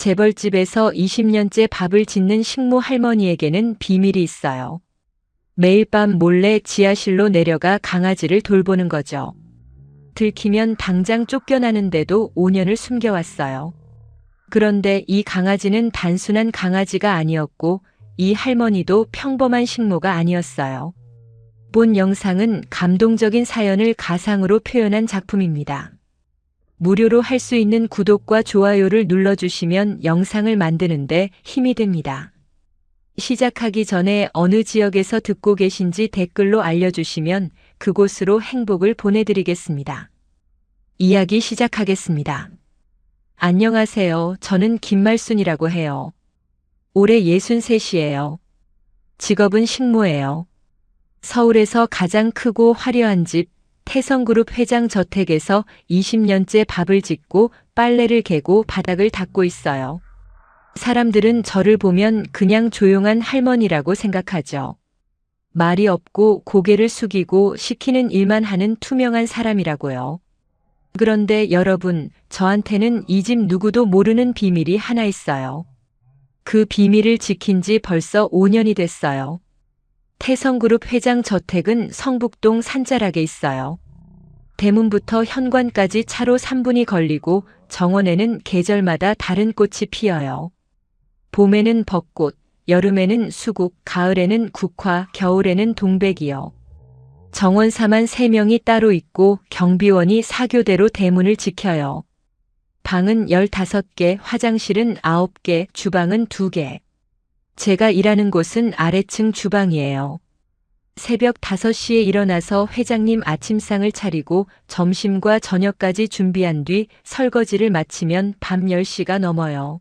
재벌집에서 20년째 밥을 짓는 식모 할머니에게는 비밀이 있어요. 매일 밤 몰래 지하실로 내려가 강아지를 돌보는 거죠. 들키면 당장 쫓겨나는데도 5년을 숨겨왔어요. 그런데 이 강아지는 단순한 강아지가 아니었고 이 할머니도 평범한 식모가 아니었어요. 본 영상은 감동적인 사연을 가상으로 표현한 작품입니다. 무료로 할 수 있는 구독과 좋아요를 눌러주시면 영상을 만드는데 힘이 됩니다. 시작하기 전에 어느 지역에서 듣고 계신지 댓글로 알려주시면 그곳으로 행복을 보내드리겠습니다. 이야기 시작하겠습니다. 안녕하세요. 저는 김말순이라고 해요. 올해 63이에요. 직업은 식모예요. 서울에서 가장 크고 화려한 집, 태성그룹 회장 저택에서 20년째 밥을 짓고 빨래를 개고 바닥을 닦고 있어요. 사람들은 저를 보면 그냥 조용한 할머니라고 생각하죠. 말이 없고 고개를 숙이고 시키는 일만 하는 투명한 사람이라고요. 그런데 여러분, 저한테는 이 집 누구도 모르는 비밀이 하나 있어요. 그 비밀을 지킨 지 벌써 5년이 됐어요. 태성그룹 회장 저택은 성북동 산자락에 있어요. 대문부터 현관까지 차로 3분이 걸리고 정원에는 계절마다 다른 꽃이 피어요. 봄에는 벚꽃, 여름에는 수국, 가을에는 국화, 겨울에는 동백이요. 정원사만 3명이 따로 있고 경비원이 사교대로 대문을 지켜요. 방은 15개, 화장실은 9개, 주방은 2개. 제가 일하는 곳은 아래층 주방이에요. 새벽 5시에 일어나서 회장님 아침상을 차리고 점심과 저녁까지 준비한 뒤 설거지를 마치면 밤 10시가 넘어요.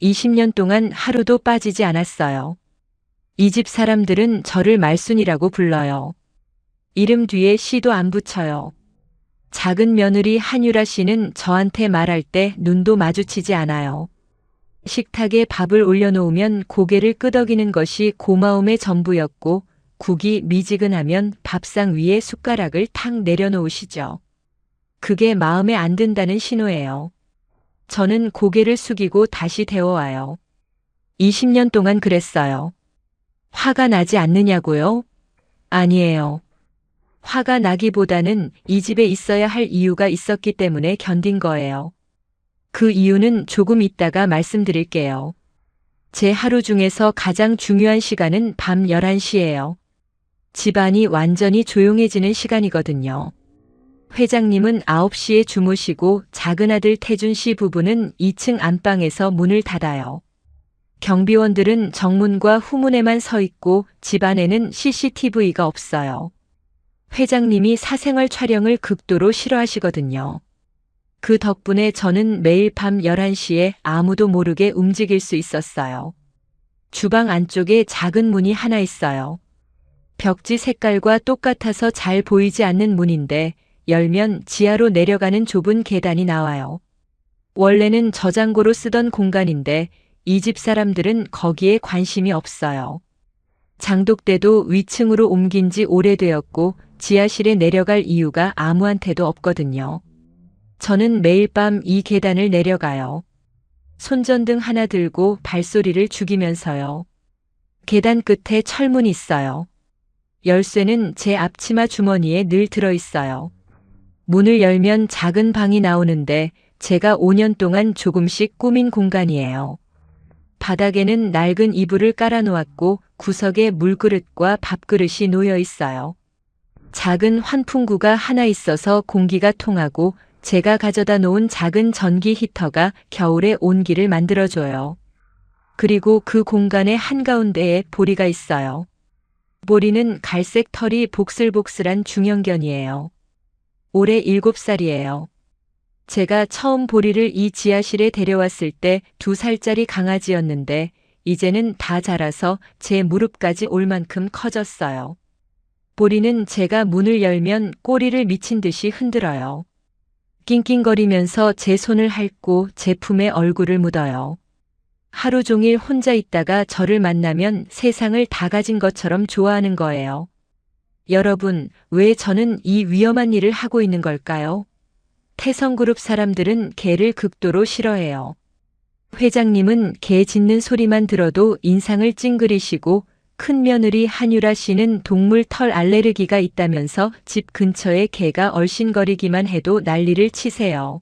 20년 동안 하루도 빠지지 않았어요. 이 집 사람들은 저를 말순이라고 불러요. 이름 뒤에 씨도 안 붙여요. 작은 며느리 한유라 씨는 저한테 말할 때 눈도 마주치지 않아요. 식탁에 밥을 올려놓으면 고개를 끄덕이는 것이 고마움의 전부였고 국이 미지근하면 밥상 위에 숟가락을 탁 내려놓으시죠. 그게 마음에 안 든다는 신호예요. 저는 고개를 숙이고 다시 데워와요. 20년 동안 그랬어요. 화가 나지 않느냐고요? 아니에요. 화가 나기보다는 이 집에 있어야 할 이유가 있었기 때문에 견딘 거예요. 그 이유는 조금 있다가 말씀드릴게요. 제 하루 중에서 가장 중요한 시간은 밤 11시예요. 집안이 완전히 조용해지는 시간이거든요. 회장님은 9시에 주무시고 작은 아들 태준 씨 부부는 2층 안방에서 문을 닫아요. 경비원들은 정문과 후문에만 서 있고 집안에는 CCTV가 없어요. 회장님이 사생활 촬영을 극도로 싫어하시거든요. 그 덕분에 저는 매일 밤 11시에 아무도 모르게 움직일 수 있었어요. 주방 안쪽에 작은 문이 하나 있어요. 벽지 색깔과 똑같아서 잘 보이지 않는 문인데 열면 지하로 내려가는 좁은 계단이 나와요. 원래는 저장고로 쓰던 공간인데 이 집 사람들은 거기에 관심이 없어요. 장독대도 위층으로 옮긴 지 오래되었고 지하실에 내려갈 이유가 아무한테도 없거든요. 저는 매일 밤 이 계단을 내려가요. 손전등 하나 들고 발소리를 죽이면서요. 계단 끝에 철문이 있어요. 열쇠는 제 앞치마 주머니에 늘 들어있어요. 문을 열면 작은 방이 나오는데 제가 5년 동안 조금씩 꾸민 공간이에요. 바닥에는 낡은 이불을 깔아놓았고 구석에 물그릇과 밥그릇이 놓여 있어요. 작은 환풍구가 하나 있어서 공기가 통하고 제가 가져다 놓은 작은 전기 히터가 겨울에 온기를 만들어줘요. 그리고 그 공간의 한가운데에 보리가 있어요. 보리는 갈색 털이 복슬복슬한 중형견이에요. 올해 7살이에요. 제가 처음 보리를 이 지하실에 데려왔을 때 2살짜리 강아지였는데 이제는 다 자라서 제 무릎까지 올 만큼 커졌어요. 보리는 제가 문을 열면 꼬리를 미친 듯이 흔들어요. 낑낑거리면서 제 손을 핥고 제 품에 얼굴을 묻어요. 하루 종일 혼자 있다가 저를 만나면 세상을 다 가진 것처럼 좋아하는 거예요. 여러분, 왜 저는 이 위험한 일을 하고 있는 걸까요? 태성그룹 사람들은 개를 극도로 싫어해요. 회장님은 개 짖는 소리만 들어도 인상을 찡그리시고 큰 며느리 한유라 씨는 동물 털 알레르기가 있다면서 집 근처에 개가 얼씬거리기만 해도 난리를 치세요.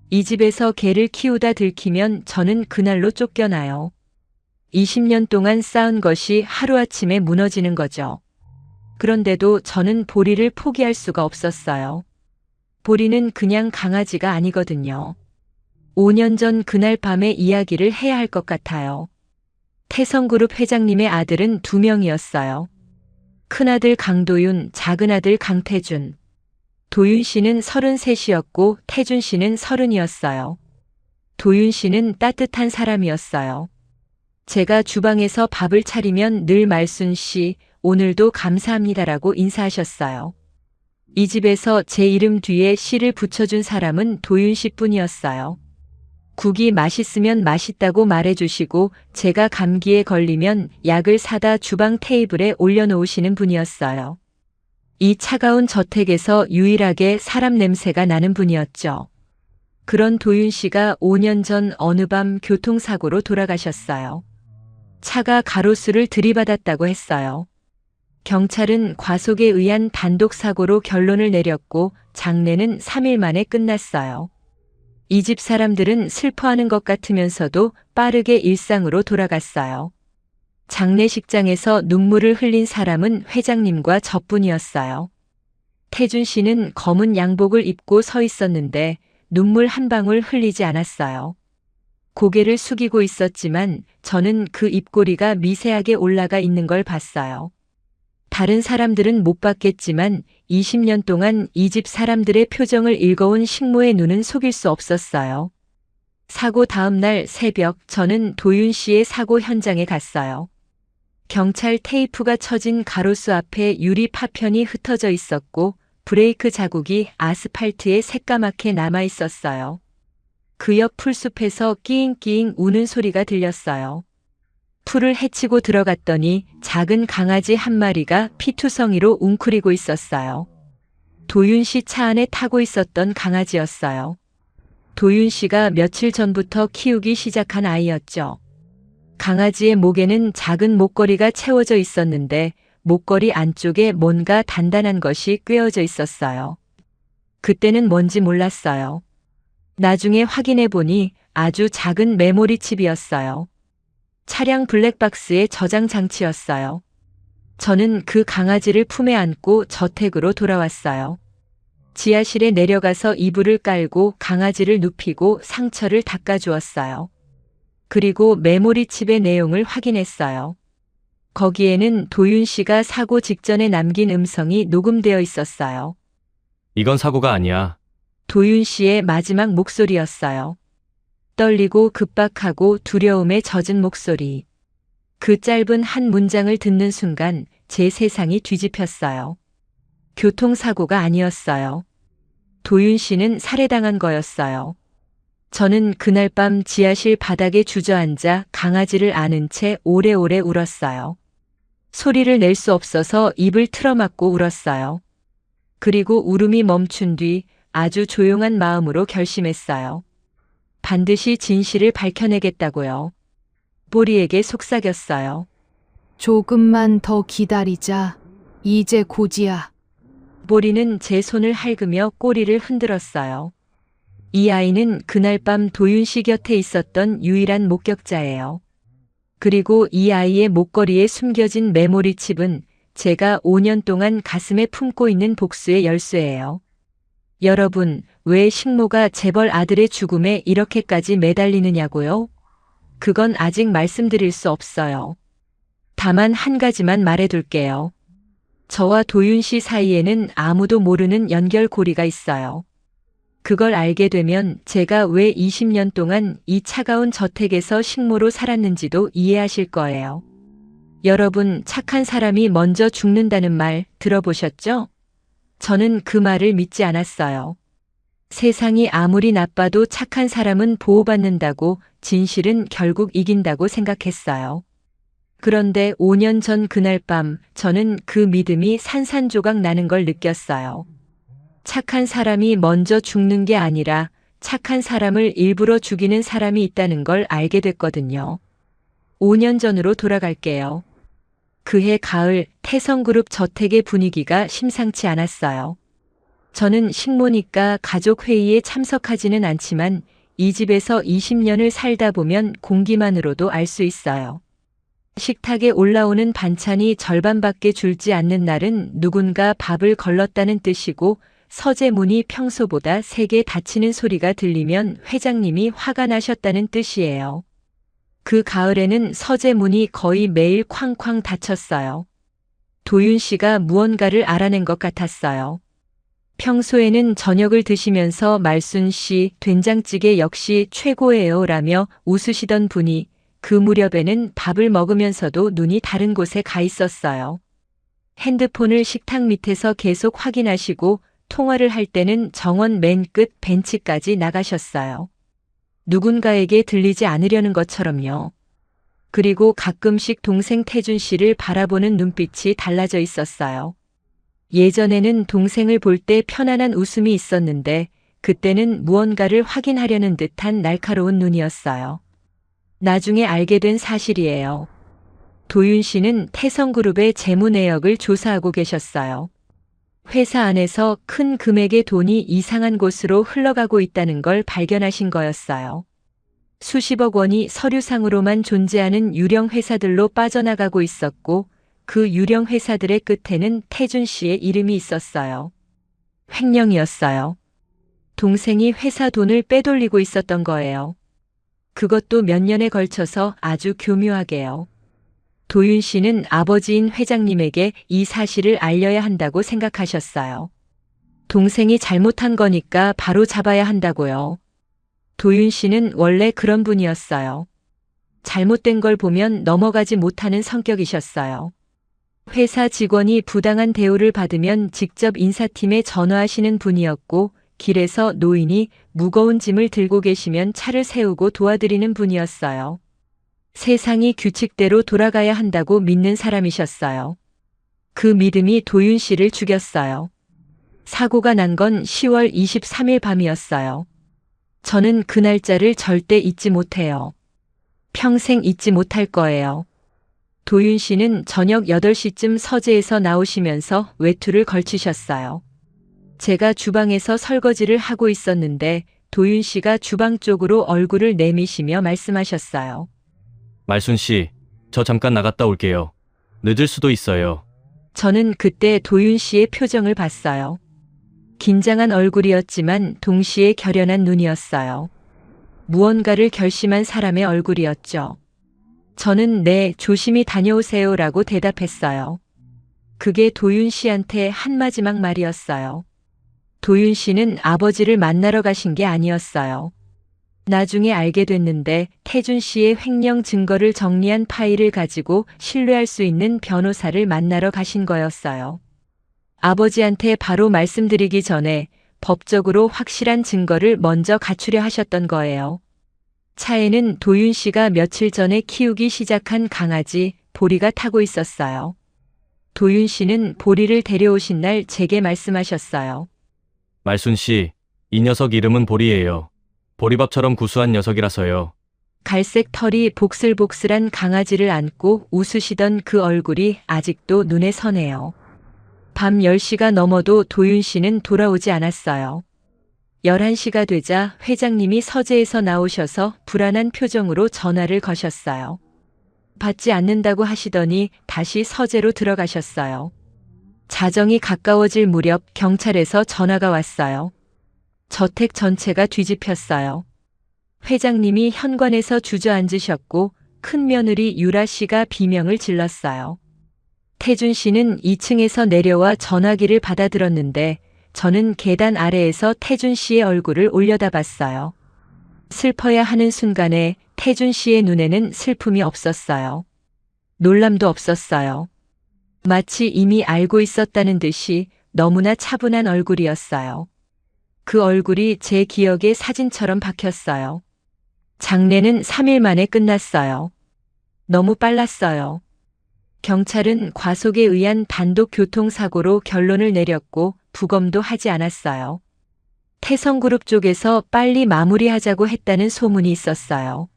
이 집에서 개를 키우다 들키면 저는 그날로 쫓겨나요. 20년 동안 쌓은 것이 하루아침에 무너지는 거죠. 그런데도 저는 보리를 포기할 수가 없었어요. 보리는 그냥 강아지가 아니거든요. 5년 전 그날 밤의 이야기를 해야 할 것 같아요. 태성그룹 회장님의 아들은 2명이었어요. 큰아들 강도윤, 작은아들 강태준. 도윤 씨는 33이었고 태준 씨는 30이었어요. 도윤 씨는 따뜻한 사람이었어요. 제가 주방에서 밥을 차리면 늘 말순 씨, 오늘도 감사합니다라고 인사하셨어요. 이 집에서 제 이름 뒤에 씨를 붙여준 사람은 도윤 씨뿐이었어요. 국이 맛있으면 맛있다고 말해주시고 제가 감기에 걸리면 약을 사다 주방 테이블에 올려놓으시는 분이었어요. 이 차가운 저택에서 유일하게 사람 냄새가 나는 분이었죠. 그런 도윤 씨가 5년 전 어느 밤 교통사고로 돌아가셨어요. 차가 가로수를 들이받았다고 했어요. 경찰은 과속에 의한 단독사고로 결론을 내렸고 장례는 3일 만에 끝났어요. 이 집 사람들은 슬퍼하는 것 같으면서도 빠르게 일상으로 돌아갔어요. 장례식장에서 눈물을 흘린 사람은 회장님과 저뿐이었어요. 태준 씨는 검은 양복을 입고 서 있었는데 눈물 한 방울 흘리지 않았어요. 고개를 숙이고 있었지만 저는 그 입꼬리가 미세하게 올라가 있는 걸 봤어요. 다른 사람들은 못 봤겠지만 20년 동안 이 집 사람들의 표정을 읽어온 식모의 눈은 속일 수 없었어요. 사고 다음 날 새벽 저는 도윤 씨의 사고 현장에 갔어요. 경찰 테이프가 쳐진 가로수 앞에 유리 파편이 흩어져 있었고 브레이크 자국이 아스팔트에 새까맣게 남아 있었어요. 그 옆 풀숲에서 끼잉끼잉 우는 소리가 들렸어요. 풀을 헤치고 들어갔더니 작은 강아지 한 마리가 피투성이로 웅크리고 있었어요. 도윤 씨 차 안에 타고 있었던 강아지였어요. 도윤 씨가 며칠 전부터 키우기 시작한 아이였죠. 강아지의 목에는 작은 목걸이가 채워져 있었는데 목걸이 안쪽에 뭔가 단단한 것이 꿰어져 있었어요. 그때는 뭔지 몰랐어요. 나중에 확인해 보니 아주 작은 메모리 칩이었어요. 차량 블랙박스의 저장 장치였어요. 저는 그 강아지를 품에 안고 저택으로 돌아왔어요. 지하실에 내려가서 이불을 깔고 강아지를 눕히고 상처를 닦아주었어요. 그리고 메모리 칩의 내용을 확인했어요. 거기에는 도윤 씨가 사고 직전에 남긴 음성이 녹음되어 있었어요. 이건 사고가 아니야. 도윤 씨의 마지막 목소리였어요. 떨리고 급박하고 두려움에 젖은 목소리. 그 짧은 한 문장을 듣는 순간 제 세상이 뒤집혔어요. 교통사고가 아니었어요. 도윤 씨는 살해당한 거였어요. 저는 그날 밤 지하실 바닥에 주저앉아 강아지를 안은 채 오래오래 울었어요. 소리를 낼 수 없어서 입을 틀어막고 울었어요. 그리고 울음이 멈춘 뒤 아주 조용한 마음으로 결심했어요. 반드시 진실을 밝혀내겠다고요. 보리에게 속삭였어요. 조금만 더 기다리자. 이제 곧이야. 보리는 제 손을 핥으며 꼬리를 흔들었어요. 이 아이는 그날 밤 도윤 씨 곁에 있었던 유일한 목격자예요. 그리고 이 아이의 목걸이에 숨겨진 메모리 칩은 제가 5년 동안 가슴에 품고 있는 복수의 열쇠예요. 여러분, 왜 식모가 재벌 아들의 죽음에 이렇게까지 매달리느냐고요? 그건 아직 말씀드릴 수 없어요. 다만 한 가지만 말해둘게요. 저와 도윤 씨 사이에는 아무도 모르는 연결고리가 있어요. 그걸 알게 되면 제가 왜 20년 동안 이 차가운 저택에서 식모로 살았는지도 이해하실 거예요. 여러분, 착한 사람이 먼저 죽는다는 말 들어보셨죠? 저는 그 말을 믿지 않았어요. 세상이 아무리 나빠도 착한 사람은 보호받는다고, 진실은 결국 이긴다고 생각했어요. 그런데 5년 전 그날 밤 저는 그 믿음이 산산조각 나는 걸 느꼈어요. 착한 사람이 먼저 죽는 게 아니라 착한 사람을 일부러 죽이는 사람이 있다는 걸 알게 됐거든요. 5년 전으로 돌아갈게요. 그해 가을 태성그룹 저택의 분위기가 심상치 않았어요. 저는 식모니까 가족 회의에 참석하지는 않지만 이 집에서 20년을 살다 보면 공기만으로도 알 수 있어요. 식탁에 올라오는 반찬이 절반밖에 줄지 않는 날은 누군가 밥을 걸렀다는 뜻이고, 서재 문이 평소보다 세게 닫히는 소리가 들리면 회장님이 화가 나셨다는 뜻이에요. 그 가을에는 서재 문이 거의 매일 쾅쾅 닫혔어요. 도윤 씨가 무언가를 알아낸 것 같았어요. 평소에는 저녁을 드시면서 말순 씨, 된장찌개 역시 최고예요 라며 웃으시던 분이 그 무렵에는 밥을 먹으면서도 눈이 다른 곳에 가 있었어요. 핸드폰을 식탁 밑에서 계속 확인하시고 통화를 할 때는 정원 맨 끝 벤치까지 나가셨어요. 누군가에게 들리지 않으려는 것처럼요. 그리고 가끔씩 동생 태준 씨를 바라보는 눈빛이 달라져 있었어요. 예전에는 동생을 볼 때 편안한 웃음이 있었는데 그때는 무언가를 확인하려는 듯한 날카로운 눈이었어요. 나중에 알게 된 사실이에요. 도윤 씨는 태성그룹의 재무 내역을 조사하고 계셨어요. 회사 안에서 큰 금액의 돈이 이상한 곳으로 흘러가고 있다는 걸 발견하신 거였어요. 수십억 원이 서류상으로만 존재하는 유령 회사들로 빠져나가고 있었고, 그 유령 회사들의 끝에는 태준 씨의 이름이 있었어요. 횡령이었어요. 동생이 회사 돈을 빼돌리고 있었던 거예요. 그것도 몇 년에 걸쳐서 아주 교묘하게요. 도윤 씨는 아버지인 회장님에게 이 사실을 알려야 한다고 생각하셨어요. 동생이 잘못한 거니까 바로 잡아야 한다고요. 도윤 씨는 원래 그런 분이었어요. 잘못된 걸 보면 넘어가지 못하는 성격이셨어요. 회사 직원이 부당한 대우를 받으면 직접 인사팀에 전화하시는 분이었고, 길에서 노인이 무거운 짐을 들고 계시면 차를 세우고 도와드리는 분이었어요. 세상이 규칙대로 돌아가야 한다고 믿는 사람이셨어요. 그 믿음이 도윤 씨를 죽였어요. 사고가 난 건 10월 23일 밤이었어요. 저는 그 날짜를 절대 잊지 못해요. 평생 잊지 못할 거예요. 도윤 씨는 저녁 8시쯤 서재에서 나오시면서 외투를 걸치셨어요. 제가 주방에서 설거지를 하고 있었는데 도윤 씨가 주방 쪽으로 얼굴을 내미시며 말씀하셨어요. 말순 씨, 저 잠깐 나갔다 올게요. 늦을 수도 있어요. 저는 그때 도윤 씨의 표정을 봤어요. 긴장한 얼굴이었지만 동시에 결연한 눈이었어요. 무언가를 결심한 사람의 얼굴이었죠. 저는 네, 조심히 다녀오세요라고 대답했어요. 그게 도윤 씨한테 한 마지막 말이었어요. 도윤 씨는 아버지를 만나러 가신 게 아니었어요. 나중에 알게 됐는데 태준 씨의 횡령 증거를 정리한 파일을 가지고 신뢰할 수 있는 변호사를 만나러 가신 거였어요. 아버지한테 바로 말씀드리기 전에 법적으로 확실한 증거를 먼저 갖추려 하셨던 거예요. 차에는 도윤 씨가 며칠 전에 키우기 시작한 강아지 보리가 타고 있었어요. 도윤 씨는 보리를 데려오신 날 제게 말씀하셨어요. 말순 씨, 이 녀석 이름은 보리예요. 보리밥처럼 구수한 녀석이라서요. 갈색 털이 복슬복슬한 강아지를 안고 웃으시던 그 얼굴이 아직도 눈에 선해요. 밤 10시가 넘어도 도윤 씨는 돌아오지 않았어요. 11시가 되자 회장님이 서재에서 나오셔서 불안한 표정으로 전화를 거셨어요. 받지 않는다고 하시더니 다시 서재로 들어가셨어요. 자정이 가까워질 무렵 경찰에서 전화가 왔어요. 저택 전체가 뒤집혔어요. 회장님이 현관에서 주저앉으셨고 큰 며느리 유라 씨가 비명을 질렀어요. 태준 씨는 2층에서 내려와 전화기를 받아들었는데 저는 계단 아래에서 태준 씨의 얼굴을 올려다봤어요. 슬퍼야 하는 순간에 태준 씨의 눈에는 슬픔이 없었어요. 놀람도 없었어요. 마치 이미 알고 있었다는 듯이 너무나 차분한 얼굴이었어요. 그 얼굴이 제 기억에 사진처럼 박혔어요. 장례는 3일 만에 끝났어요. 너무 빨랐어요. 경찰은 과속에 의한 단독 교통사고로 결론을 내렸고 부검도 하지 않았어요. 태성그룹 쪽에서 빨리 마무리하자고 했다는 소문이 있었어요.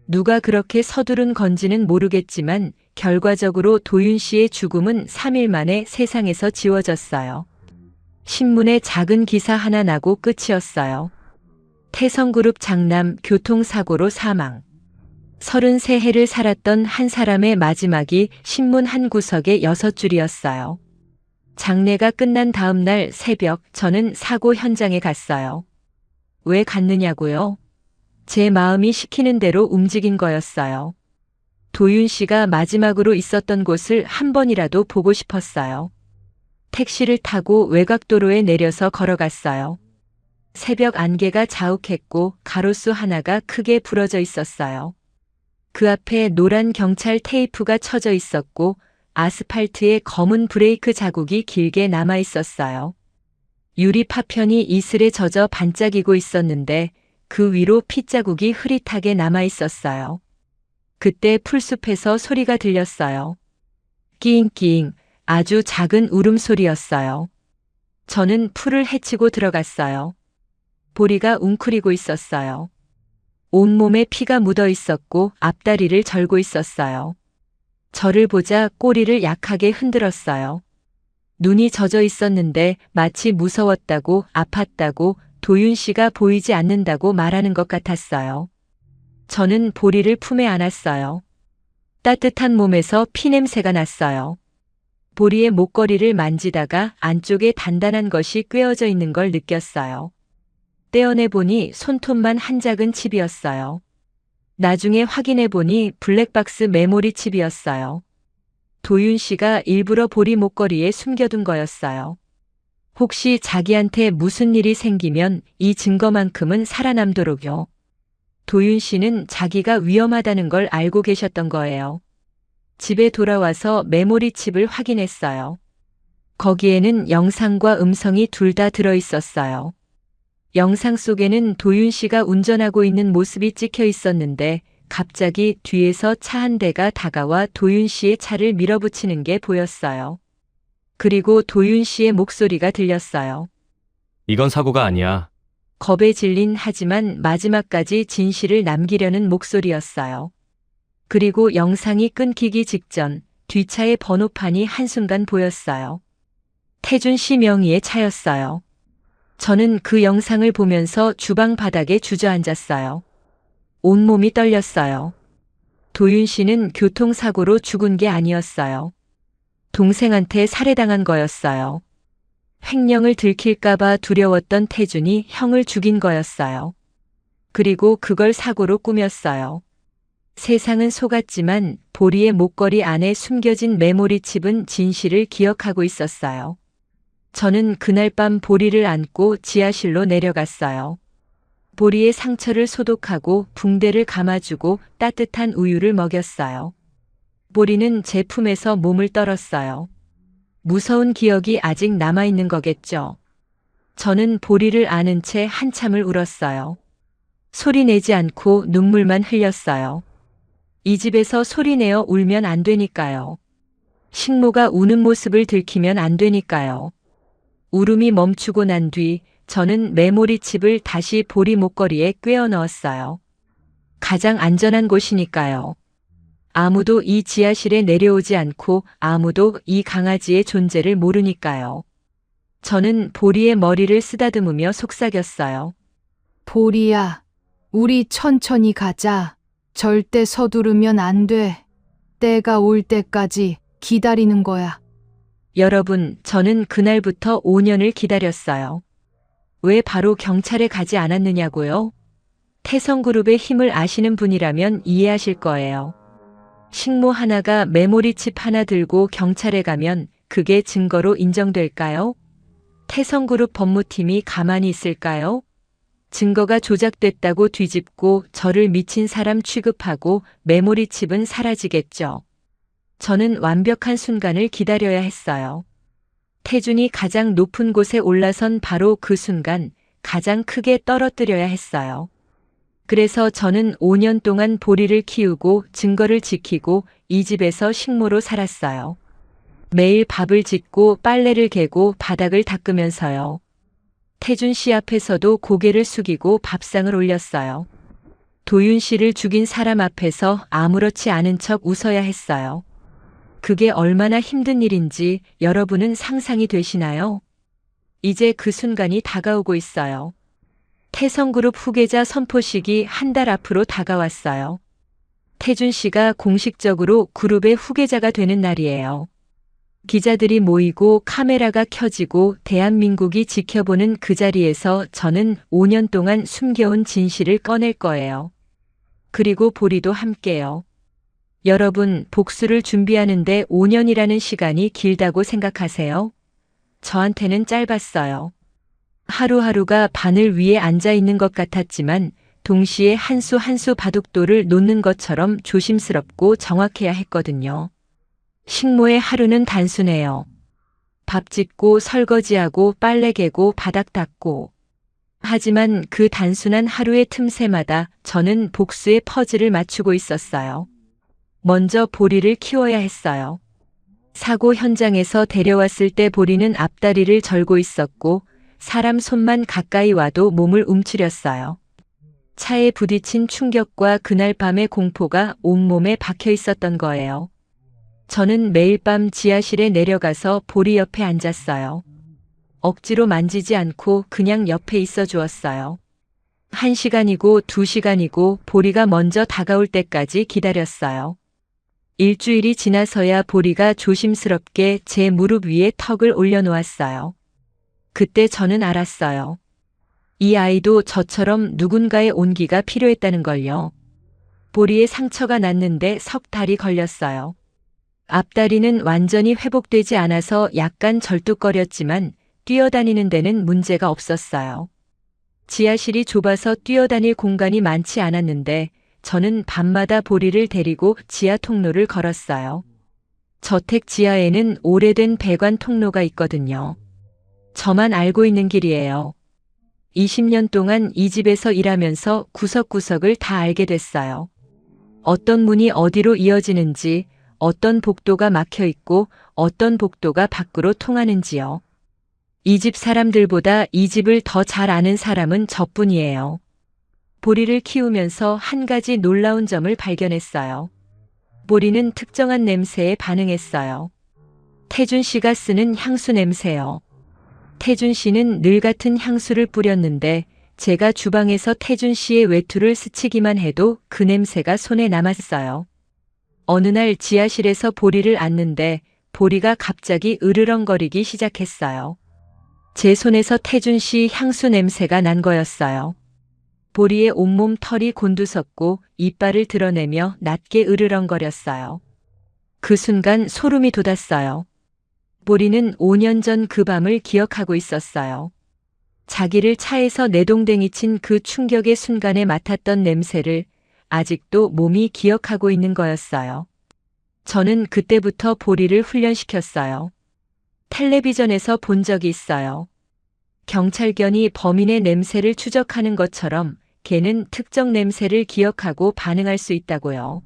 누가 그렇게 서두른 건지는 모르겠지만 결과적으로 도윤 씨의 죽음은 3일 만에 세상에서 지워졌어요. 신문에 작은 기사 하나 나고 끝이었어요. 태성그룹 장남 교통사고로 사망. 33해를 살았던 한 사람의 마지막이 신문 한 구석에 6줄이었어요. 장례가 끝난 다음 날 새벽 저는 사고 현장에 갔어요. 왜 갔느냐고요? 제 마음이 시키는 대로 움직인 거였어요. 도윤 씨가 마지막으로 있었던 곳을 한 번이라도 보고 싶었어요. 택시를 타고 외곽도로에 내려서 걸어갔어요. 새벽 안개가 자욱했고 가로수 하나가 크게 부러져 있었어요. 그 앞에 노란 경찰 테이프가 쳐져 있었고 아스팔트에 검은 브레이크 자국이 길게 남아 있었어요. 유리 파편이 이슬에 젖어 반짝이고 있었는데 그 위로 핏자국이 흐릿하게 남아 있었어요. 그때 풀숲에서 소리가 들렸어요. 끼잉끼잉 아주 작은 울음소리였어요. 저는 풀을 헤치고 들어갔어요. 보리가 웅크리고 있었어요. 온몸에 피가 묻어 있었고 앞다리를 절고 있었어요. 저를 보자 꼬리를 약하게 흔들었어요. 눈이 젖어 있었는데 마치 무서웠다고 아팠다고 도윤 씨가 보이지 않는다고 말하는 것 같았어요. 저는 보리를 품에 안았어요. 따뜻한 몸에서 피냄새가 났어요. 보리의 목걸이를 만지다가 안쪽에 단단한 것이 꿰어져 있는 걸 느꼈어요. 떼어내 보니 손톱만 한 작은 칩이었어요. 나중에 확인해 보니 블랙박스 메모리 칩이었어요. 도윤 씨가 일부러 보리 목걸이에 숨겨둔 거였어요. 혹시 자기한테 무슨 일이 생기면 이 증거만큼은 살아남도록요. 도윤 씨는 자기가 위험하다는 걸 알고 계셨던 거예요. 집에 돌아와서 메모리 칩을 확인했어요. 거기에는 영상과 음성이 둘 다 들어 있었어요. 영상 속에는 도윤 씨가 운전하고 있는 모습이 찍혀 있었는데 갑자기 뒤에서 차 한 대가 다가와 도윤 씨의 차를 밀어붙이는 게 보였어요. 그리고 도윤 씨의 목소리가 들렸어요. 이건 사고가 아니야. 겁에 질린 하지만 마지막까지 진실을 남기려는 목소리였어요. 그리고 영상이 끊기기 직전 뒷차의 번호판이 한순간 보였어요. 태준 씨 명의의 차였어요. 저는 그 영상을 보면서 주방 바닥에 주저앉았어요. 온몸이 떨렸어요. 도윤 씨는 교통사고로 죽은 게 아니었어요. 동생한테 살해당한 거였어요. 횡령을 들킬까봐 두려웠던 태준이 형을 죽인 거였어요. 그리고 그걸 사고로 꾸몄어요. 세상은 속았지만 보리의 목걸이 안에 숨겨진 메모리 칩은 진실을 기억하고 있었어요. 저는 그날 밤 보리를 안고 지하실로 내려갔어요. 보리의 상처를 소독하고 붕대를 감아주고 따뜻한 우유를 먹였어요. 보리는 제 품에서 몸을 떨었어요. 무서운 기억이 아직 남아있는 거겠죠. 저는 보리를 안은 채 한참을 울었어요. 소리 내지 않고 눈물만 흘렸어요. 이 집에서 소리내어 울면 안 되니까요. 식모가 우는 모습을 들키면 안 되니까요. 울음이 멈추고 난 뒤 저는 메모리 칩을 다시 보리 목걸이에 꿰어 넣었어요. 가장 안전한 곳이니까요. 아무도 이 지하실에 내려오지 않고 아무도 이 강아지의 존재를 모르니까요. 저는 보리의 머리를 쓰다듬으며 속삭였어요. 보리야, 우리 천천히 가자. 절대 서두르면 안 돼. 때가 올 때까지 기다리는 거야. 여러분, 저는 그날부터 5년을 기다렸어요. 왜 바로 경찰에 가지 않았느냐고요? 태성그룹의 힘을 아시는 분이라면 이해하실 거예요. 식모 하나가 메모리 칩 하나 들고 경찰에 가면 그게 증거로 인정될까요? 태성그룹 법무팀이 가만히 있을까요? 증거가 조작됐다고 뒤집고 저를 미친 사람 취급하고 메모리 칩은 사라지겠죠. 저는 완벽한 순간을 기다려야 했어요. 태준이 가장 높은 곳에 올라선 바로 그 순간 가장 크게 떨어뜨려야 했어요. 그래서 저는 5년 동안 보리를 키우고 증거를 지키고 이 집에서 식모로 살았어요. 매일 밥을 짓고 빨래를 개고 바닥을 닦으면서요. 태준 씨 앞에서도 고개를 숙이고 밥상을 올렸어요. 도윤 씨를 죽인 사람 앞에서 아무렇지 않은 척 웃어야 했어요. 그게 얼마나 힘든 일인지 여러분은 상상이 되시나요? 이제 그 순간이 다가오고 있어요. 태성그룹 후계자 선포식이 한 달 앞으로 다가왔어요. 태준 씨가 공식적으로 그룹의 후계자가 되는 날이에요. 기자들이 모이고 카메라가 켜지고 대한민국이 지켜보는 그 자리에서 저는 5년 동안 숨겨온 진실을 꺼낼 거예요. 그리고 보리도 함께요. 여러분, 복수를 준비하는데 5년이라는 시간이 길다고 생각하세요? 저한테는 짧았어요. 하루하루가 바늘 위에 앉아 있는 것 같았지만 동시에 한 수 한 수 바둑돌을 놓는 것처럼 조심스럽고 정확해야 했거든요. 식모의 하루는 단순해요. 밥 짓고 설거지하고 빨래 개고 바닥 닦고. 하지만 그 단순한 하루의 틈새마다 저는 복수의 퍼즐을 맞추고 있었어요. 먼저 보리를 키워야 했어요. 사고 현장에서 데려왔을 때 보리는 앞다리를 절고 있었고 사람 손만 가까이 와도 몸을 움츠렸어요. 차에 부딪힌 충격과 그날 밤의 공포가 온몸에 박혀 있었던 거예요. 저는 매일 밤 지하실에 내려가서 보리 옆에 앉았어요. 억지로 만지지 않고 그냥 옆에 있어 주었어요. 1시간이고 2시간이고 보리가 먼저 다가올 때까지 기다렸어요. 일주일이 지나서야 보리가 조심스럽게 제 무릎 위에 턱을 올려놓았어요. 그때 저는 알았어요. 이 아이도 저처럼 누군가의 온기가 필요했다는 걸요. 보리의 상처가 났는데 석 달이 걸렸어요. 앞다리는 완전히 회복되지 않아서 약간 절뚝거렸지만 뛰어다니는 데는 문제가 없었어요. 지하실이 좁아서 뛰어다닐 공간이 많지 않았는데 저는 밤마다 보리를 데리고 지하 통로를 걸었어요. 저택 지하에는 오래된 배관 통로가 있거든요. 저만 알고 있는 길이에요. 20년 동안 이 집에서 일하면서 구석구석을 다 알게 됐어요. 어떤 문이 어디로 이어지는지, 어떤 복도가 막혀 있고 어떤 복도가 밖으로 통하는지요. 이 집 사람들보다 이 집을 더 잘 아는 사람은 저뿐이에요. 보리를 키우면서 한 가지 놀라운 점을 발견했어요. 보리는 특정한 냄새에 반응했어요. 태준 씨가 쓰는 향수 냄새요. 태준 씨는 늘 같은 향수를 뿌렸는데 제가 주방에서 태준 씨의 외투를 스치기만 해도 그 냄새가 손에 남았어요. 어느 날 지하실에서 보리를 안는데 보리가 갑자기 으르렁거리기 시작했어요. 제 손에서 태준 씨 향수 냄새가 난 거였어요. 보리의 온몸 털이 곤두섰고 이빨을 드러내며 낮게 으르렁거렸어요. 그 순간 소름이 돋았어요. 보리는 5년 전 그 밤을 기억하고 있었어요. 자기를 차에서 내동댕이 친 그 충격의 순간에 맡았던 냄새를 아직도 몸이 기억하고 있는 거였어요. 저는 그때부터 보리를 훈련시켰어요. 텔레비전에서 본 적이 있어요. 경찰견이 범인의 냄새를 추적하는 것처럼 걔는 특정 냄새를 기억하고 반응할 수 있다고요.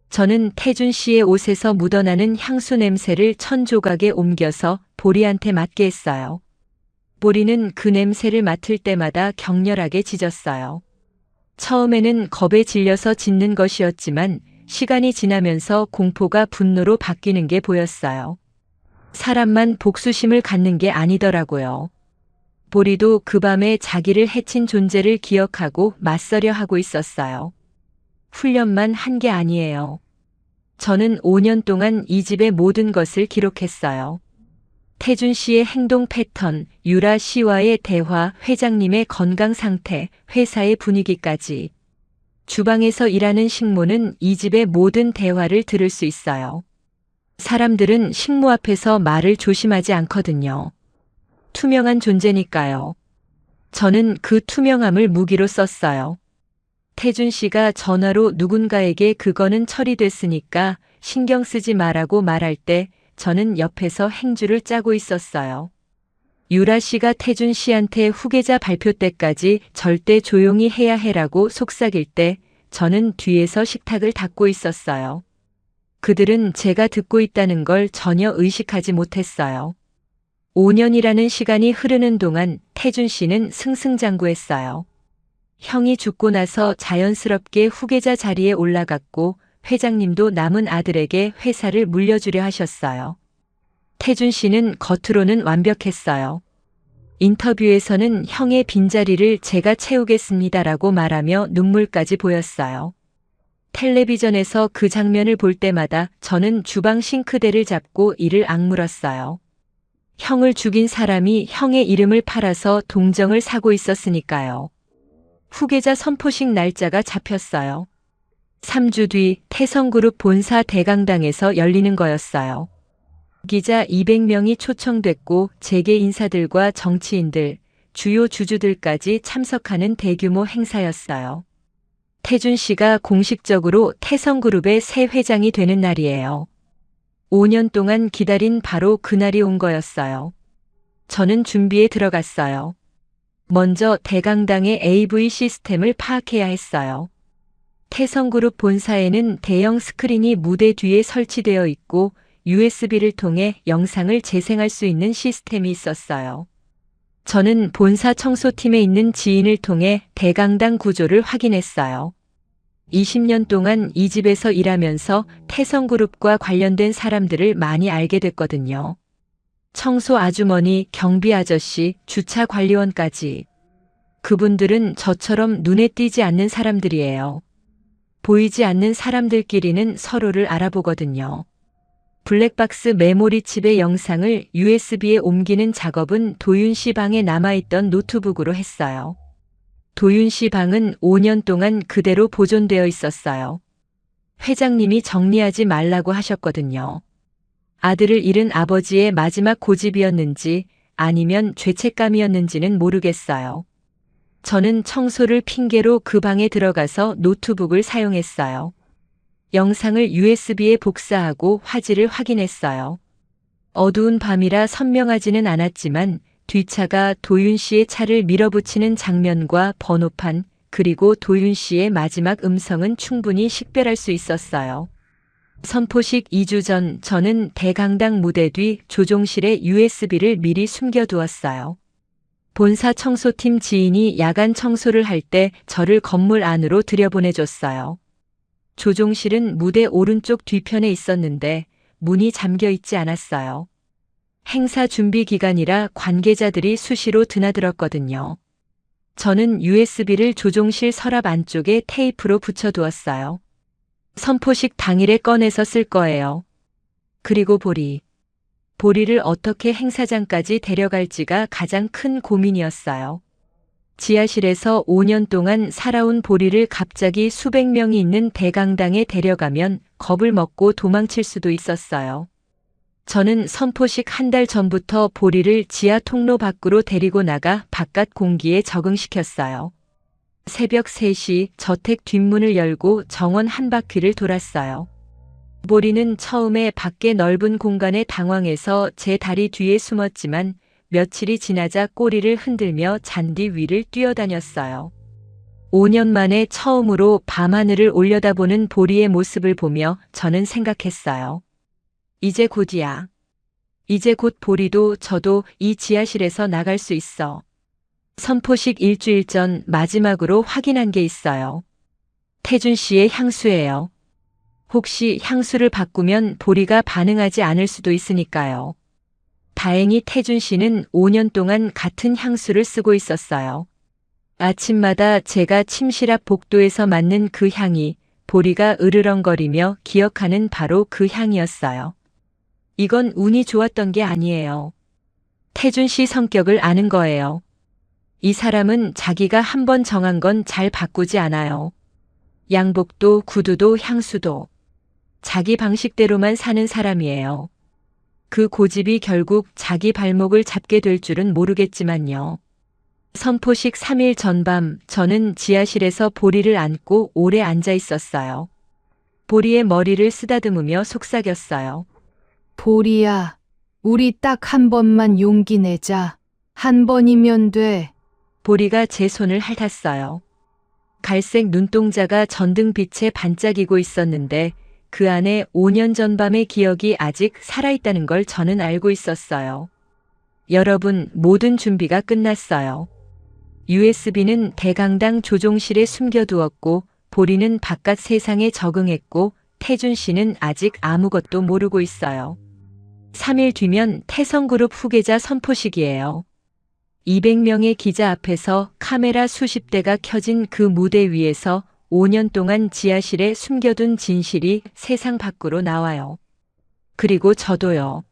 저는 태준 씨의 옷에서 묻어나는 향수 냄새를 1000조각에 옮겨서 보리한테 맡게 했어요. 보리는 그 냄새를 맡을 때마다 격렬하게 짖었어요. 처음에는 겁에 질려서 짖는 것이었지만 시간이 지나면서 공포가 분노로 바뀌는 게 보였어요. 사람만 복수심을 갖는 게 아니더라고요. 보리도 그 밤에 자기를 해친 존재를 기억하고 맞서려 하고 있었어요. 훈련만 한 게 아니에요. 저는 5년 동안 이 집의 모든 것을 기록했어요. 태준 씨의 행동 패턴, 유라 씨와의 대화, 회장님의 건강 상태, 회사의 분위기까지. 주방에서 일하는 식모는 이 집의 모든 대화를 들을 수 있어요. 사람들은 식모 앞에서 말을 조심하지 않거든요. 투명한 존재니까요. 저는 그 투명함을 무기로 썼어요. 태준 씨가 전화로 누군가에게 그거는 처리됐으니까 신경 쓰지 말라고 말할 때 저는 옆에서 행주를 짜고 있었어요. 유라 씨가 태준 씨한테 후계자 발표 때까지 절대 조용히 해야 해라고 속삭일 때 저는 뒤에서 식탁을 닦고 있었어요. 그들은 제가 듣고 있다는 걸 전혀 의식하지 못했어요. 5년이라는 시간이 흐르는 동안 태준 씨는 승승장구했어요. 형이 죽고 나서 자연스럽게 후계자 자리에 올라갔고 회장님도 남은 아들에게 회사를 물려주려 하셨어요. 태준 씨는 겉으로는 완벽했어요. 인터뷰에서는 형의 빈자리를 제가 채우겠습니다라고 말하며 눈물까지 보였어요. 텔레비전에서 그 장면을 볼 때마다 저는 주방 싱크대를 잡고 이를 악물었어요. 형을 죽인 사람이 형의 이름을 팔아서 동정을 사고 있었으니까요. 후계자 선포식 날짜가 잡혔어요. 3주 뒤 태성그룹 본사 대강당에서 열리는 거였어요. 기자 200명이 초청됐고 재계 인사들과 정치인들, 주요 주주들까지 참석하는 대규모 행사였어요. 태준 씨가 공식적으로 태성그룹의 새 회장이 되는 날이에요. 5년 동안 기다린 바로 그날이 온 거였어요. 저는 준비에 들어갔어요. 먼저 대강당의 AV 시스템을 파악해야 했어요. 태성그룹 본사에는 대형 스크린이 무대 뒤에 설치되어 있고 USB를 통해 영상을 재생할 수 있는 시스템이 있었어요. 저는 본사 청소팀에 있는 지인을 통해 대강당 구조를 확인했어요. 20년 동안 이 집에서 일하면서 태성그룹과 관련된 사람들을 많이 알게 됐거든요. 청소 아주머니, 경비 아저씨, 주차 관리원까지. 그분들은 저처럼 눈에 띄지 않는 사람들이에요. 보이지 않는 사람들끼리는 서로를 알아보거든요. 블랙박스 메모리 칩의 영상을 USB에 옮기는 작업은 도윤 씨 방에 남아있던 노트북으로 했어요. 도윤 씨 방은 5년 동안 그대로 보존되어 있었어요. 회장님이 정리하지 말라고 하셨거든요. 아들을 잃은 아버지의 마지막 고집이었는지 아니면 죄책감이었는지는 모르겠어요. 저는 청소를 핑계로 그 방에 들어가서 노트북을 사용했어요. 영상을 USB에 복사하고 화질을 확인했어요. 어두운 밤이라 선명하지는 않았지만 뒷차가 도윤 씨의 차를 밀어붙이는 장면과 번호판, 그리고 도윤 씨의 마지막 음성은 충분히 식별할 수 있었어요. 선포식 2주 전 저는 대강당 무대 뒤 조종실에 USB를 미리 숨겨두었어요. 본사 청소팀 지인이 야간 청소를 할 때 저를 건물 안으로 들여보내줬어요. 조종실은 무대 오른쪽 뒤편에 있었는데 문이 잠겨 있지 않았어요. 행사 준비 기간이라 관계자들이 수시로 드나들었거든요. 저는 USB를 조종실 서랍 안쪽에 테이프로 붙여두었어요. 선포식 당일에 꺼내서 쓸 거예요. 그리고 보리를 어떻게 행사장까지 데려갈지가 가장 큰 고민이었어요. 지하실에서 5년 동안 살아온 보리를 갑자기 수백 명이 있는 대강당에 데려가면 겁을 먹고 도망칠 수도 있었어요. 저는 선포식 한 달 전부터 보리를 지하 통로 밖으로 데리고 나가 바깥 공기에 적응시켰어요. 새벽 3시 저택 뒷문을 열고 정원 한 바퀴를 돌았어요. 보리는 처음에 밖에 넓은 공간에 당황해서 제 다리 뒤에 숨었지만 며칠이 지나자 꼬리를 흔들며 잔디 위를 뛰어다녔어요. 5년 만에 처음으로 밤하늘을 올려다보는 보리의 모습을 보며 저는 생각했어요. 이제 곧이야. 이제 곧 보리도 저도 이 지하실에서 나갈 수 있어. 선포식 일주일 전 마지막으로 확인한 게 있어요. 태준 씨의 향수예요. 혹시 향수를 바꾸면 보리가 반응하지 않을 수도 있으니까요. 다행히 태준 씨는 5년 동안 같은 향수를 쓰고 있었어요. 아침마다 제가 침실 앞 복도에서 맡는 그 향이 보리가 으르렁거리며 기억하는 바로 그 향이었어요. 이건 운이 좋았던 게 아니에요. 태준 씨 성격을 아는 거예요. 이 사람은 자기가 한번 정한 건 잘 바꾸지 않아요. 양복도 구두도 향수도 자기 방식대로만 사는 사람이에요. 그 고집이 결국 자기 발목을 잡게 될 줄은 모르겠지만요. 선포식 3일 전밤 저는 지하실에서 보리를 안고 오래 앉아 있었어요. 보리의 머리를 쓰다듬으며 속삭였어요. 보리야, 우리 딱 한 번만 용기 내자. 한 번이면 돼. 보리가 제 손을 핥았어요. 갈색 눈동자가 전등빛에 반짝이고 있었는데 그 안에 5년 전 밤의 기억이 아직 살아있다는 걸 저는 알고 있었어요. 여러분, 모든 준비가 끝났어요. USB는 대강당 조종실에 숨겨두었고, 보리는 바깥 세상에 적응했고, 태준 씨는 아직 아무것도 모르고 있어요. 3일 뒤면 태성그룹 후계자 선포식이에요. 200명의 기자 앞에서 카메라 수십 대가 켜진 그 무대 위에서 5년 동안 지하실에 숨겨둔 진실이 세상 밖으로 나와요. 그리고 저도요.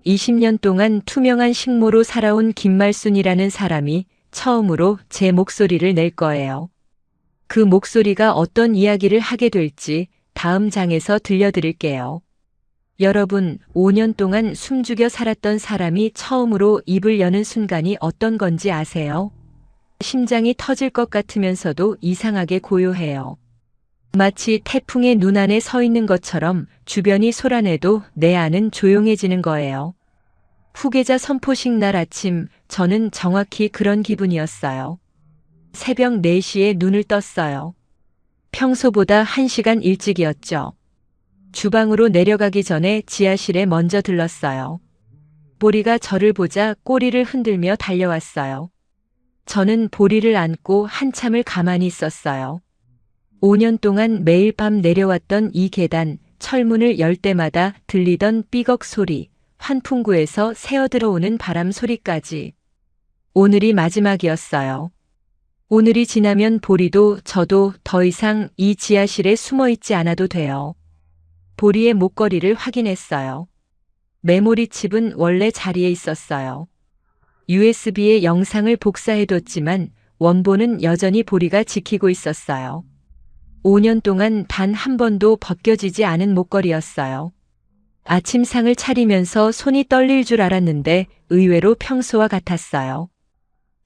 20년 동안 투명한 식모로 살아온 김말순이라는 사람이 처음으로 제 목소리를 낼 거예요. 그 목소리가 어떤 이야기를 하게 될지 다음 장에서 들려드릴게요. 여러분, 5년 동안 숨죽여 살았던 사람이 처음으로 입을 여는 순간이 어떤 건지 아세요? 심장이 터질 것 같으면서도 이상하게 고요해요. 마치 태풍의 눈 안에 서 있는 것처럼 주변이 소란해도 내 안은 조용해지는 거예요. 후계자 선포식 날 아침, 저는 정확히 그런 기분이었어요. 새벽 4시에 눈을 떴어요. 평소보다 1시간 일찍이었죠. 주방으로 내려가기 전에 지하실에 먼저 들렀어요. 보리가 저를 보자 꼬리를 흔들며 달려왔어요. 저는 보리를 안고 한참을 가만히 있었어요. 5년 동안 매일 밤 내려왔던 이 계단, 철문을 열 때마다 들리던 삐걱 소리, 환풍구에서 새어들어오는 바람 소리까지. 오늘이 마지막이었어요. 오늘이 지나면 보리도 저도 더 이상 이 지하실에 숨어 있지 않아도 돼요. 보리의 목걸이를 확인했어요. 메모리 칩은 원래 자리에 있었어요. USB에 영상을 복사해뒀지만 원본은 여전히 보리가 지키고 있었어요. 5년 동안 단 한 번도 벗겨지지 않은 목걸이였어요. 아침상을 차리면서 손이 떨릴 줄 알았는데 의외로 평소와 같았어요.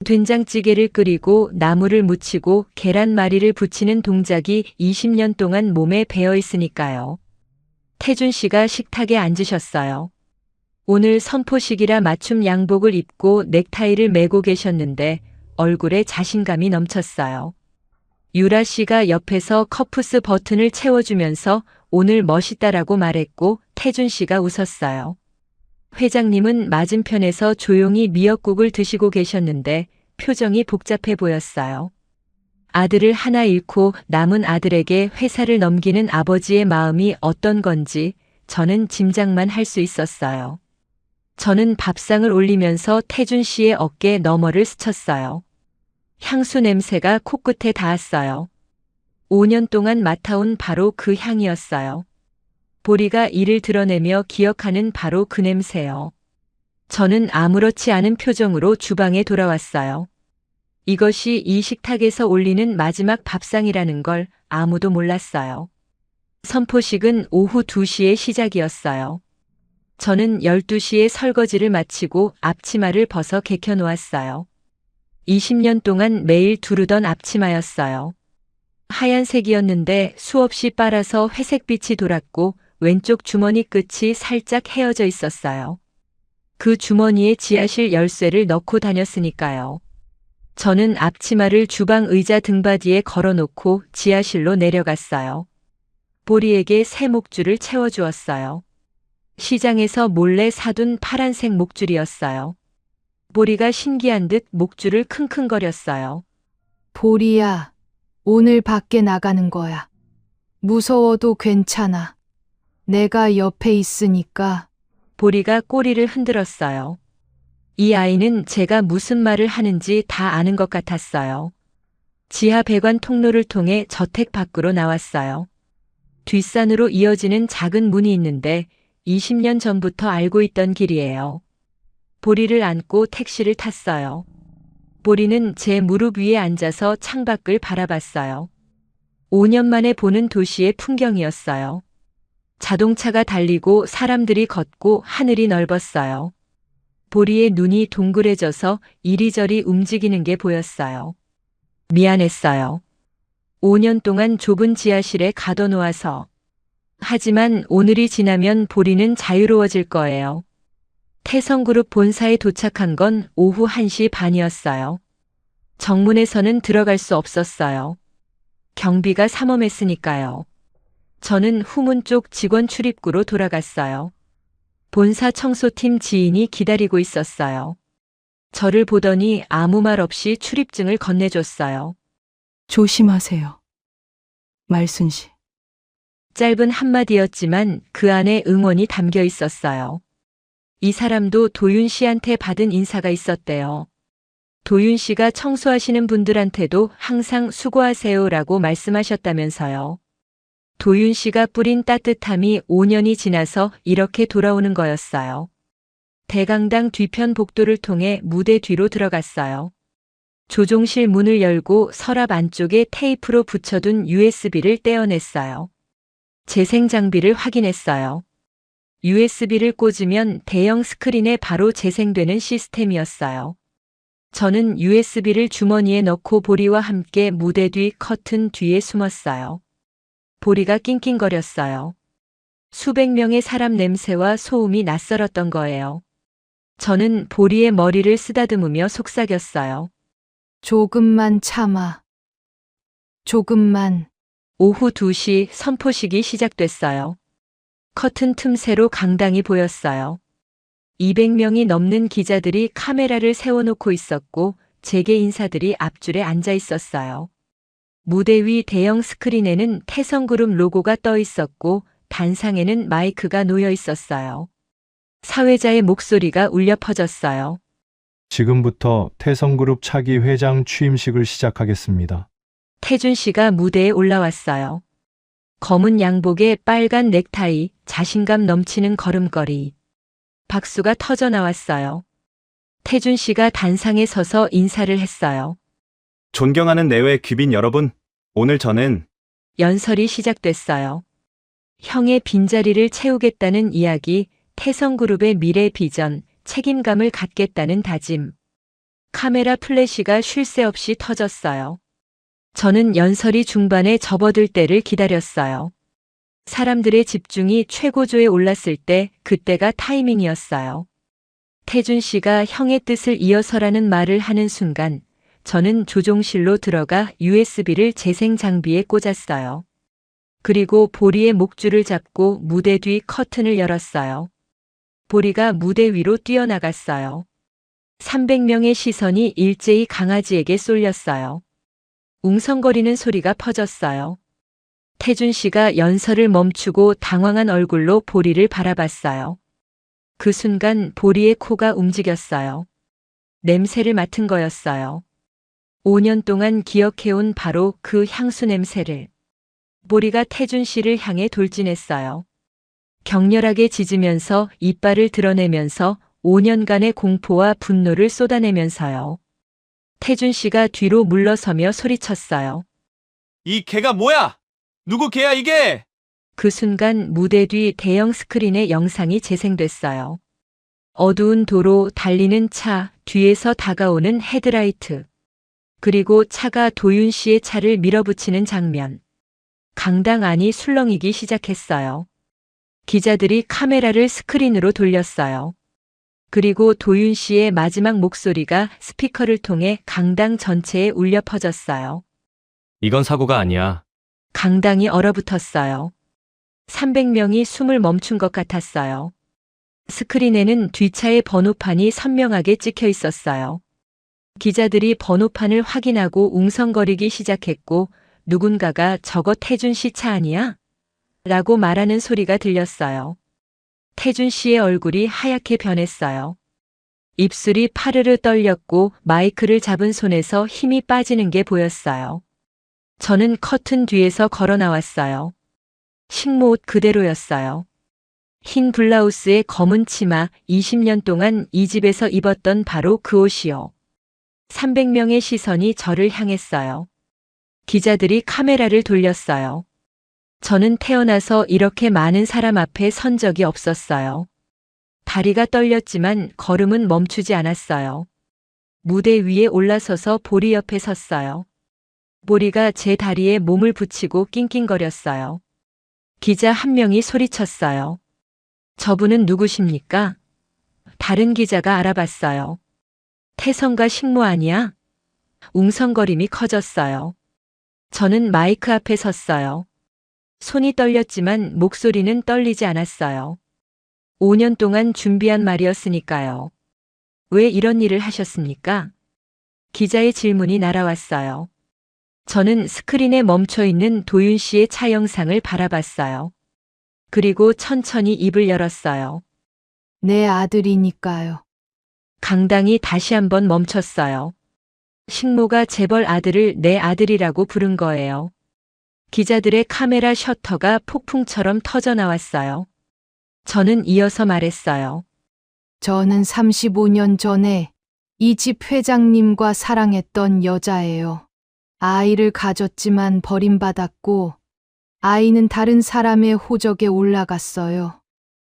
된장찌개를 끓이고 나물을 무치고 계란말이를 부치는 동작이 20년 동안 몸에 배어 있으니까요. 태준 씨가 식탁에 앉으셨어요. 오늘 선포식이라 맞춤 양복을 입고 넥타이를 매고 계셨는데 얼굴에 자신감이 넘쳤어요. 유라 씨가 옆에서 커프스 버튼을 채워주면서 오늘 멋있다라고 말했고 태준 씨가 웃었어요. 회장님은 맞은편에서 조용히 미역국을 드시고 계셨는데 표정이 복잡해 보였어요. 아들을 하나 잃고 남은 아들에게 회사를 넘기는 아버지의 마음이 어떤 건지 저는 짐작만 할 수 있었어요. 저는 밥상을 올리면서 태준 씨의 어깨 너머를 스쳤어요. 향수 냄새가 코끝에 닿았어요. 5년 동안 맡아온 바로 그 향이었어요. 보리가 이를 드러내며 기억하는 바로 그 냄새요. 저는 아무렇지 않은 표정으로 주방에 돌아왔어요. 이것이 이 식탁에서 올리는 마지막 밥상이라는 걸 아무도 몰랐어요. 선포식은 오후 2시의 시작이었어요. 저는 12시에 설거지를 마치고 앞치마를 벗어 개켜놓았어요. 20년 동안 매일 두르던 앞치마였어요. 하얀색이었는데 수없이 빨아서 회색빛이 돌았고 왼쪽 주머니 끝이 살짝 헤어져 있었어요. 그 주머니에 지하실 열쇠를 넣고 다녔으니까요. 저는 앞치마를 주방 의자 등받이에 걸어놓고 지하실로 내려갔어요. 보리에게 새 목줄을 채워주었어요. 시장에서 몰래 사둔 파란색 목줄이었어요. 보리가 신기한 듯 목줄을 킁킁거렸어요. 보리야, 오늘 밖에 나가는 거야. 무서워도 괜찮아. 내가 옆에 있으니까. 보리가 꼬리를 흔들었어요. 이 아이는 제가 무슨 말을 하는지 다 아는 것 같았어요. 지하 배관 통로를 통해 저택 밖으로 나왔어요. 뒷산으로 이어지는 작은 문이 있는데 20년 전부터 알고 있던 길이에요. 보리를 안고 택시를 탔어요. 보리는 제 무릎 위에 앉아서 창밖을 바라봤어요. 5년 만에 보는 도시의 풍경이었어요. 자동차가 달리고 사람들이 걷고 하늘이 넓었어요. 보리의 눈이 동그래져서 이리저리 움직이는 게 보였어요. 미안했어요. 5년 동안 좁은 지하실에 가둬놓아서. 하지만 오늘이 지나면 보리는 자유로워질 거예요. 태성그룹 본사에 도착한 건 오후 1시 반이었어요. 정문에서는 들어갈 수 없었어요. 경비가 삼엄했으니까요. 저는 후문 쪽 직원 출입구로 돌아갔어요. 본사 청소팀 지인이 기다리고 있었어요. 저를 보더니 아무 말 없이 출입증을 건네줬어요. 조심하세요. 말순 씨. 짧은 한마디였지만 그 안에 응원이 담겨 있었어요. 이 사람도 도윤 씨한테 받은 인사가 있었대요. 도윤 씨가 청소하시는 분들한테도 항상 수고하세요라고 말씀하셨다면서요. 도윤 씨가 뿌린 따뜻함이 5년이 지나서 이렇게 돌아오는 거였어요. 대강당 뒤편 복도를 통해 무대 뒤로 들어갔어요. 조종실 문을 열고 서랍 안쪽에 테이프로 붙여둔 USB를 떼어냈어요. 재생 장비를 확인했어요. USB를 꽂으면 대형 스크린에 바로 재생되는 시스템이었어요. 저는 USB를 주머니에 넣고 보리와 함께 무대 뒤 커튼 뒤에 숨었어요. 보리가 낑낑거렸어요. 수백 명의 사람 냄새와 소음이 낯설었던 거예요. 저는 보리의 머리를 쓰다듬으며 속삭였어요. 조금만 참아. 조금만. 오후 2시 선포식이 시작됐어요. 커튼 틈새로 강당이 보였어요. 200명이 넘는 기자들이 카메라를 세워놓고 있었고 재계 인사들이 앞줄에 앉아 있었어요. 무대 위 대형 스크린에는 태성그룹 로고가 떠 있었고 단상에는 마이크가 놓여 있었어요. 사회자의 목소리가 울려 퍼졌어요. 지금부터 태성그룹 차기 회장 취임식을 시작하겠습니다. 태준 씨가 무대에 올라왔어요. 검은 양복에 빨간 넥타이, 자신감 넘치는 걸음걸이. 박수가 터져 나왔어요. 태준 씨가 단상에 서서 인사를 했어요. 존경하는 내외 귀빈 여러분, 오늘 저는 연설이 시작됐어요. 형의 빈자리를 채우겠다는 이야기, 태성그룹의 미래 비전, 책임감을 갖겠다는 다짐. 카메라 플래시가 쉴 새 없이 터졌어요. 저는 연설이 중반에 접어들 때를 기다렸어요. 사람들의 집중이 최고조에 올랐을 때 그때가 타이밍이었어요. 태준 씨가 형의 뜻을 이어서라는 말을 하는 순간 저는 조종실로 들어가 USB를 재생 장비에 꽂았어요. 그리고 보리의 목줄을 잡고 무대 뒤 커튼을 열었어요. 보리가 무대 위로 뛰어나갔어요. 300명의 시선이 일제히 강아지에게 쏠렸어요. 웅성거리는 소리가 퍼졌어요. 태준 씨가 연설을 멈추고 당황한 얼굴로 보리를 바라봤어요. 그 순간 보리의 코가 움직였어요. 냄새를 맡은 거였어요. 5년 동안 기억해온 바로 그 향수 냄새를. 보리가 태준 씨를 향해 돌진했어요. 격렬하게 짖으면서 이빨을 드러내면서 5년간의 공포와 분노를 쏟아내면서요. 태준 씨가 뒤로 물러서며 소리쳤어요. 이 개가 뭐야? 누구 개야 이게? 그 순간 무대 뒤 대형 스크린의 영상이 재생됐어요. 어두운 도로, 달리는 차, 뒤에서 다가오는 헤드라이트. 그리고 차가 도윤 씨의 차를 밀어붙이는 장면. 강당 안이 술렁이기 시작했어요. 기자들이 카메라를 스크린으로 돌렸어요. 그리고 도윤 씨의 마지막 목소리가 스피커를 통해 강당 전체에 울려 퍼졌어요. 이건 사고가 아니야. 강당이 얼어붙었어요. 300명이 숨을 멈춘 것 같았어요. 스크린에는 뒷차의 번호판이 선명하게 찍혀 있었어요. 기자들이 번호판을 확인하고 웅성거리기 시작했고 누군가가 저거 태준 씨 차 아니야? 라고 말하는 소리가 들렸어요. 태준 씨의 얼굴이 하얗게 변했어요. 입술이 파르르 떨렸고 마이크를 잡은 손에서 힘이 빠지는 게 보였어요. 저는 커튼 뒤에서 걸어 나왔어요. 식모옷 그대로였어요. 흰 블라우스에 검은 치마, 20년 동안 이 집에서 입었던 바로 그 옷이요. 300명의 시선이 저를 향했어요. 기자들이 카메라를 돌렸어요. 저는 태어나서 이렇게 많은 사람 앞에 선 적이 없었어요. 다리가 떨렸지만 걸음은 멈추지 않았어요. 무대 위에 올라서서 보리 옆에 섰어요. 보리가 제 다리에 몸을 붙이고 낑낑거렸어요. 기자 한 명이 소리쳤어요. 저분은 누구십니까? 다른 기자가 알아봤어요. 태성가 식모 아니야? 웅성거림이 커졌어요. 저는 마이크 앞에 섰어요. 손이 떨렸지만 목소리는 떨리지 않았어요. 5년 동안 준비한 말이었으니까요. 왜 이런 일을 하셨습니까? 기자의 질문이 날아왔어요. 저는 스크린에 멈춰 있는 도윤 씨의 차 영상을 바라봤어요. 그리고 천천히 입을 열었어요. 내 아들이니까요. 강당이 다시 한번 멈췄어요. 식모가 재벌 아들을 내 아들이라고 부른 거예요. 기자들의 카메라 셔터가 폭풍처럼 터져 나왔어요. 저는 이어서 말했어요. 저는 35년 전에 이 집 회장님과 사랑했던 여자예요. 아이를 가졌지만 버림받았고 아이는 다른 사람의 호적에 올라갔어요.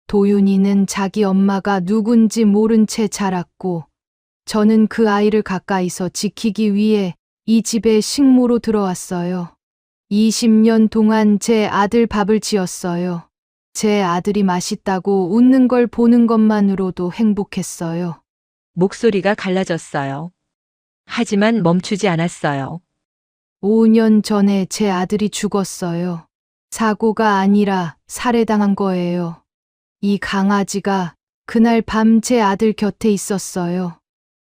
도윤이는 자기 엄마가 누군지 모른 채 자랐고 저는 그 아이를 가까이서 지키기 위해 이 집에 식모로 들어왔어요. 20년 동안 제 아들 밥을 지었어요. 제 아들이 맛있다고 웃는 걸 보는 것만으로도 행복했어요. 목소리가 갈라졌어요. 하지만 멈추지 않았어요. 5년 전에 제 아들이 죽었어요. 사고가 아니라 살해당한 거예요. 이 강아지가 그날 밤 제 아들 곁에 있었어요.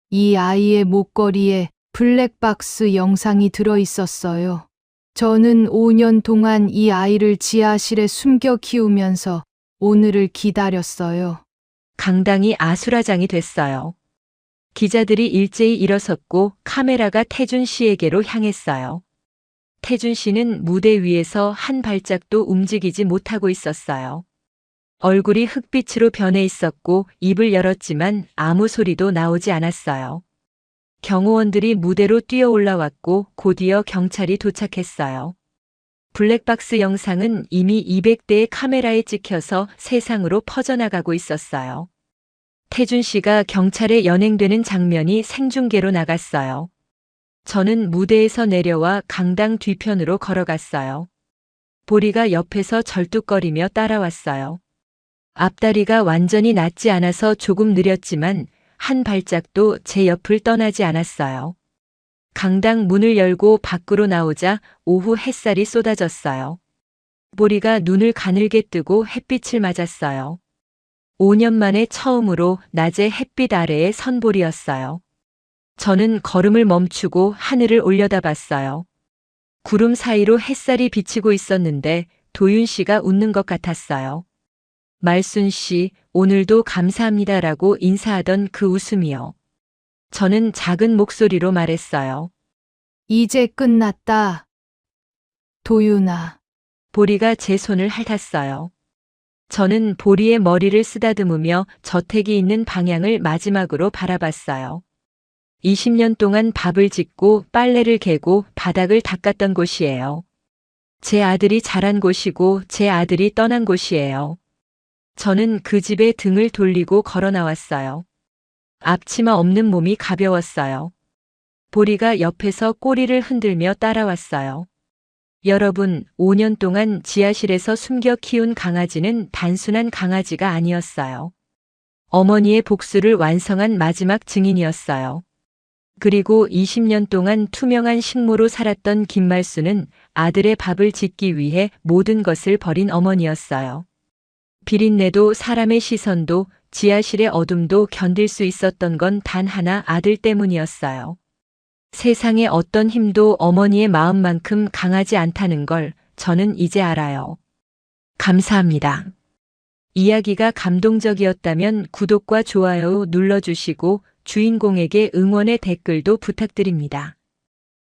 이 아이의 목걸이에 블랙박스 영상이 들어 있었어요. 저는 5년 동안 이 아이를 지하실에 숨겨 키우면서 오늘을 기다렸어요. 강당이 아수라장이 됐어요. 기자들이 일제히 일어섰고 카메라가 태준 씨에게로 향했어요. 태준 씨는 무대 위에서 한 발짝도 움직이지 못하고 있었어요. 얼굴이 흑빛으로 변해 있었고 입을 열었지만 아무 소리도 나오지 않았어요. 경호원들이 무대로 뛰어 올라왔고 곧이어 경찰이 도착했어요. 블랙박스 영상은 이미 200대의 카메라에 찍혀서 세상으로 퍼져나가고 있었어요. 태준 씨가 경찰에 연행되는 장면이 생중계로 나갔어요. 저는 무대에서 내려와 강당 뒤편으로 걸어갔어요. 보리가 옆에서 절뚝거리며 따라왔어요. 앞다리가 완전히 낫지 않아서 조금 느렸지만 한 발짝도 제 옆을 떠나지 않았어요. 강당 문을 열고 밖으로 나오자 오후 햇살이 쏟아졌어요. 보리가 눈을 가늘게 뜨고 햇빛을 맞았어요. 5년 만에 처음으로 낮의 햇빛 아래에 선 보리였어요. 저는 걸음을 멈추고 하늘을 올려다봤어요. 구름 사이로 햇살이 비치고 있었는데 도윤 씨가 웃는 것 같았어요. 말순 씨, 오늘도 감사합니다라고 인사하던 그 웃음이요. 저는 작은 목소리로 말했어요. 이제 끝났다. 도윤아. 보리가 제 손을 핥았어요. 저는 보리의 머리를 쓰다듬으며 저택이 있는 방향을 마지막으로 바라봤어요. 20년 동안 밥을 짓고 빨래를 개고 바닥을 닦았던 곳이에요. 제 아들이 자란 곳이고 제 아들이 떠난 곳이에요. 저는 그 집에 등을 돌리고 걸어 나왔어요. 앞치마 없는 몸이 가벼웠어요. 보리가 옆에서 꼬리를 흔들며 따라왔어요. 여러분, 5년 동안 지하실에서 숨겨 키운 강아지는 단순한 강아지가 아니었어요. 어머니의 복수를 완성한 마지막 증인이었어요. 그리고 20년 동안 투명한 식모로 살았던 김말수는 아들의 밥을 짓기 위해 모든 것을 버린 어머니였어요. 비린내도 사람의 시선도 지하실의 어둠도 견딜 수 있었던 건 단 하나 아들 때문이었어요. 세상의 어떤 힘도 어머니의 마음만큼 강하지 않다는 걸 저는 이제 알아요. 감사합니다. 이야기가 감동적이었다면 구독과 좋아요 눌러주시고 주인공에게 응원의 댓글도 부탁드립니다.